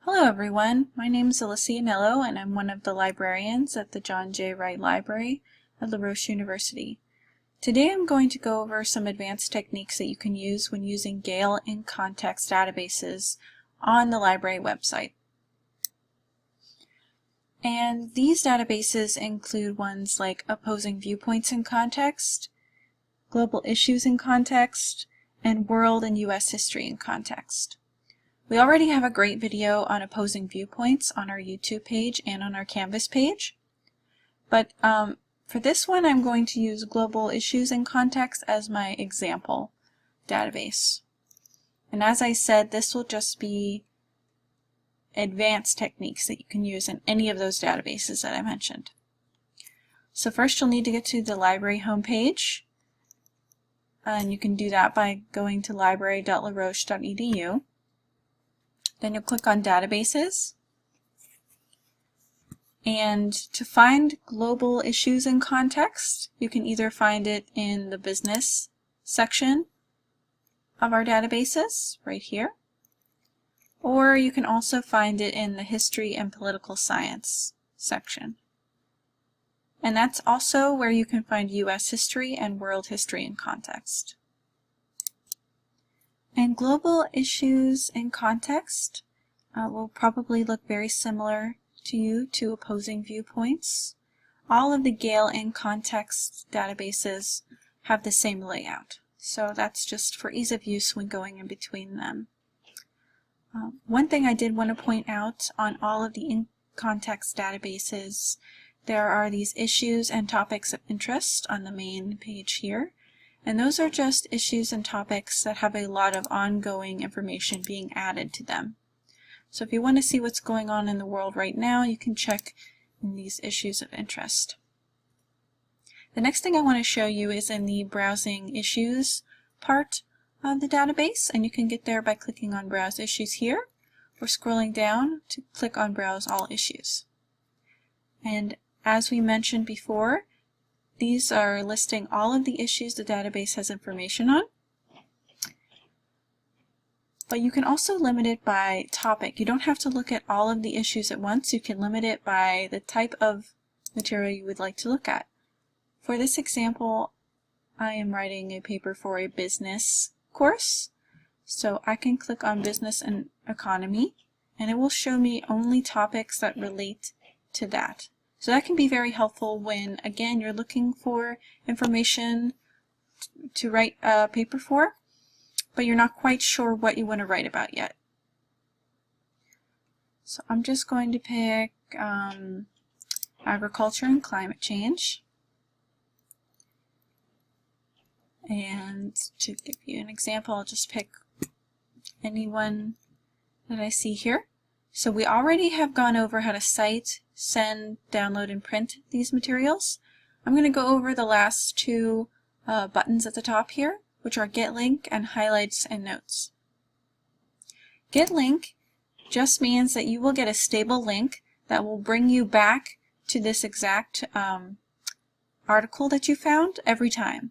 Hello everyone, my name is Alyssa Anello and I'm one of the librarians at the John J. Wright Library at LaRoche University. Today I'm going to go over some advanced techniques that you can use when using Gale in context databases on the library website. And these databases include ones like opposing viewpoints in context, global issues in context, and world and U.S. history in context. We already have a great video on opposing viewpoints on our YouTube page and on our Canvas page. But for this one, I'm going to use global issues in context as my example database. And as I said, this will just be advanced techniques that you can use in any of those databases that I mentioned. So first you'll need to get to the library homepage. And you can do that by going to library.laroche.edu. Then you'll click on Databases, and to find global issues in context, you can either find it in the business section of our databases, right here, or you can also find it in the history and political science section. And that's also where you can find U.S. history and world history in context. And global issues in context will probably look very similar to you to opposing viewpoints. All of the Gale in context databases have the same layout, so that's just for ease of use when going in between them. One thing I did want to point out on all of the in context databases, there are these issues and topics of interest on the main page here. And those are just issues and topics that have a lot of ongoing information being added to them. So if you want to see what's going on in the world right now, you can check in these issues of interest. The next thing I want to show you is in the Browsing Issues part of the database, and you can get there by clicking on Browse Issues here, or scrolling down to click on Browse All Issues. And as we mentioned before, these are listing all of the issues the database has information on. But you can also limit it by topic. You don't have to look at all of the issues at once. You can limit it by the type of material you would like to look at. For this example, I am writing a paper for a business course. So I can click on Business and Economy, and it will show me only topics that relate to that. So that can be very helpful when, again, you're looking for information to write a paper for, but you're not quite sure what you want to write about yet. So I'm just going to pick agriculture and climate change. And to give you an example, I'll just pick any one that I see here. So we already have gone over how to cite, send, download, and print these materials. I'm going to go over the last two buttons at the top here, which are Get Link and Highlights and Notes. Get Link just means that you will get a stable link that will bring you back to this exact article that you found every time.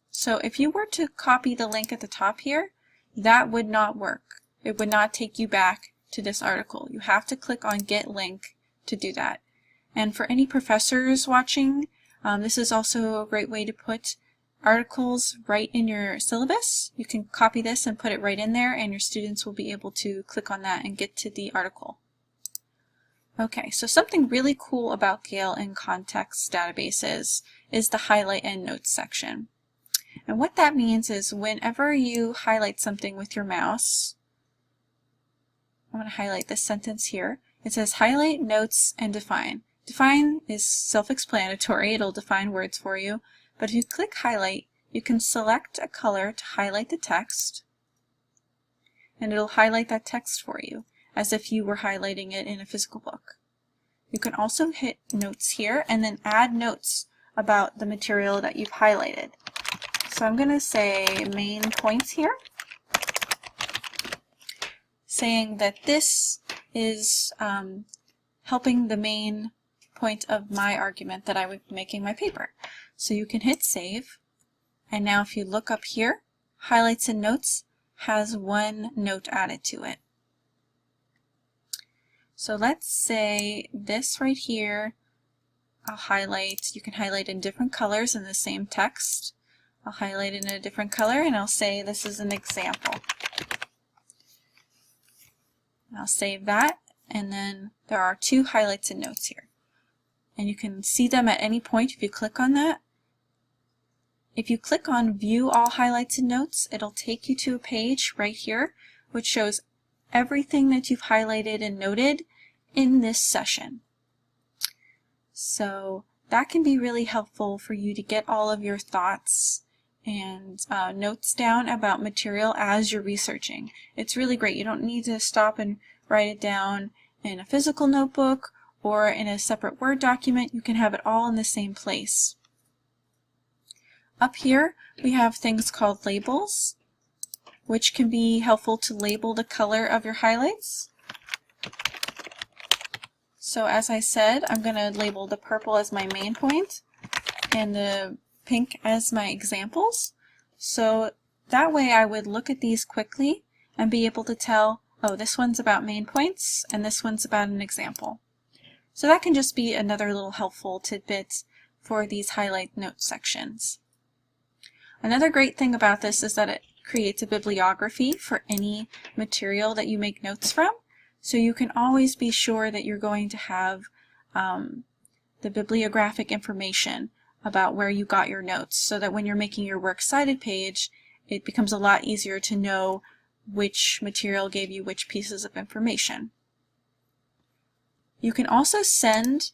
So if you were to copy the link at the top here, that would not work. It would not take you back to this article. You have to click on Get Link to do that. And for any professors watching, this is also a great way to put articles right in your syllabus. You can copy this and put it right in there, and your students will be able to click on that and get to the article. Okay, so something really cool about Gale in context databases is the Highlight and Notes section. And what that means is whenever you highlight something with your mouse, I'm going to highlight this sentence here. It says Highlight, Notes, and Define. Define is self-explanatory. It'll define words for you. But if you click Highlight, you can select a color to highlight the text, and it'll highlight that text for you, as if you were highlighting it in a physical book. You can also hit Notes here, and then add notes about the material that you've highlighted. So I'm going to say main points here, saying that this is helping the main point of my argument that I would be making my paper. So you can hit Save, and now if you look up here, Highlights and Notes has one note added to it. So let's say this right here, I'll highlight. You can highlight in different colors in the same text. I'll highlight it in a different color and I'll say this is an example. I'll save that, and then there are 2 highlights and notes here. And you can see them at any point if you click on that. If you click on View All Highlights and Notes, it'll take you to a page right here which shows everything that you've highlighted and noted in this session. So that can be really helpful for you to get all of your thoughts and notes down about material as you're researching. It's really great. You don't need to stop and write it down in a physical notebook or in a separate Word document. You can have it all in the same place. Up here we have things called labels, which can be helpful to label the color of your highlights. So as I said, I'm going to label the purple as my main point and the pink as my examples. So that way I would look at these quickly and be able to tell, oh, this one's about main points and this one's about an example. So that can just be another little helpful tidbit for these highlight note sections. Another great thing about this is that it creates a bibliography for any material that you make notes from. So you can always be sure that you're going to have the bibliographic information about where you got your notes, so that when you're making your works cited page, it becomes a lot easier to know which material gave you which pieces of information. You can also send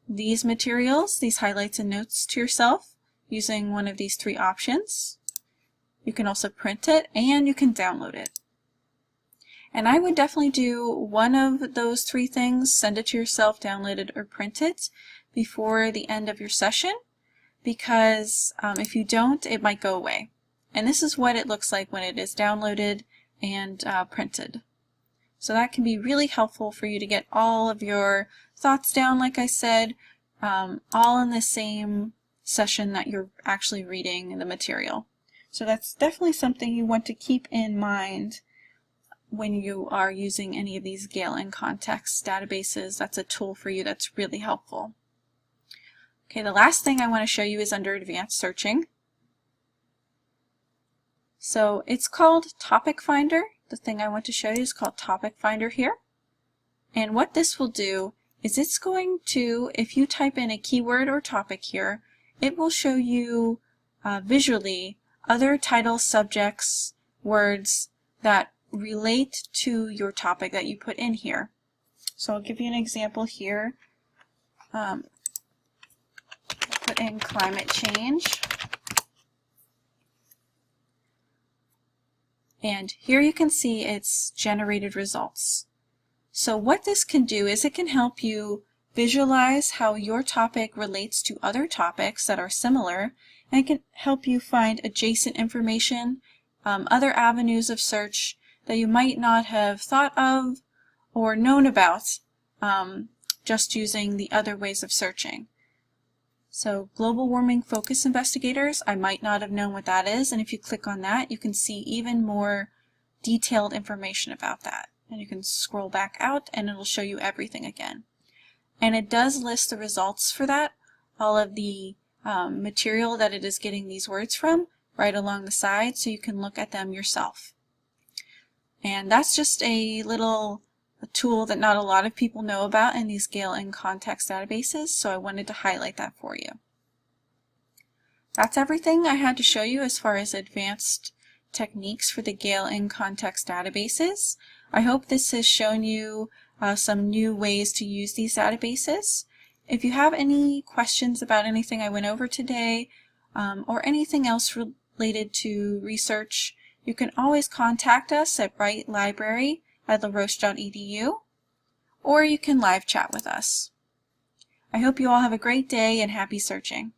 these materials, these highlights and notes, to yourself using one of these 3 options. You can also print it and you can download it. And I would definitely do one of those 3 things, send it to yourself, download it, or print it before the end of your session, because if you don't, it might go away. And this is what it looks like when it is downloaded and printed. So that can be really helpful for you to get all of your thoughts down, like I said, all in the same session that you're actually reading the material. So that's definitely something you want to keep in mind when you are using any of these Gale in Context databases. That's a tool for you that's really helpful. Okay, the last thing I want to show you is under Advanced Searching. So it's called Topic Finder. The thing I want to show you is called Topic Finder here. And what this will do is it's going to, if you type in a keyword or topic here, it will show you visually other titles, subjects, words that relate to your topic that you put in here. So I'll give you an example here. Put in climate change. And here you can see it's generated results. So what this can do is it can help you visualize how your topic relates to other topics that are similar, and it can help you find adjacent information, other avenues of search that you might not have thought of or known about just using the other ways of searching. So global warming focus investigators, I might not have known what that is, and if you click on that you can see even more detailed information about that. And you can scroll back out and it'll show you everything again. And it does list the results for that, all of the material that it is getting these words from, right along the side, so you can look at them yourself. And that's just a tool that not a lot of people know about in these Gale in Context databases, so I wanted to highlight that for you. That's everything I had to show you as far as advanced techniques for the Gale in Context databases. I hope this has shown you some new ways to use these databases. If you have any questions about anything I went over today, or anything else related to research, you can always contact us at writelibrary@laroche.edu, or you can live chat with us. I hope you all have a great day and happy searching.